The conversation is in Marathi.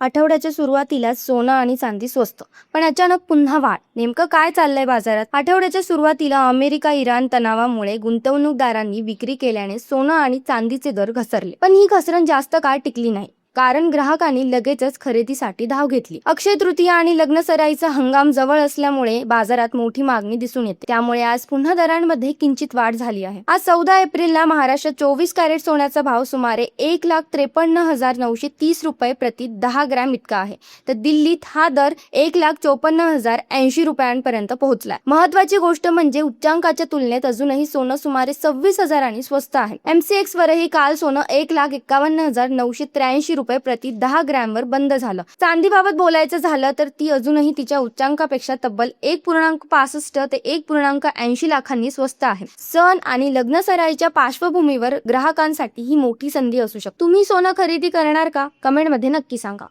आठवड्याच्या सुरुवातीलाच सोनं आणि चांदी स्वस्त, पण अचानक पुन्हा वाढ. नेमकं काय चाललंय बाजारात? आठवड्याच्या सुरुवातीला अमेरिका इराण तणावामुळे गुंतवणूकदारांनी विक्री केल्याने सोनं आणि चांदीचे दर घसरले. पण ही घसरण जास्त काळ टिकली नाही, कारण ग्राहकांनी लगेचच खरेदीसाठी धाव घेतली. अक्षय तृतीया आणि लग्नसराईचा हंगाम जवळ असल्यामुळे बाजारात मोठी मागणी दिसून येते. त्यामुळे आज पुन्हा दरांमध्ये किंचित वाढ झाली आहे. आज 14 एप्रिलला महाराष्ट्रात 24 कॅरेट सोन्याचा भाव सुमारे 1,53,930 रुपये प्रति 10 ग्रॅम इतका आहे. तर दिल्लीत हा दर 1,54,080 रुपयांपर्यंत पोहोचलाय. महत्वाची गोष्ट म्हणजे उच्चांकाच्या तुलनेत अजूनही सोनं सुमारे 26,000 स्वस्त आहे. MCX वरही काल सोनं 1,51,983 रुपये प्रति 10 ग्रॅमवर बंद झालं. चांदीबाबत बोलायचं झालं तर ती अजूनही तिच्या उच्चांकापेक्षा तब्बल 1,65 ते 1,80 लाखांनी स्वस्त आहे. सण आणि लग्नसराईच्या पार्श्वभूमीवर ग्राहकांसाठी ही मोठी संधी असू शकते. तुम्ही सोनं खरेदी करणार का? कमेंटमध्ये नक्की सांगा.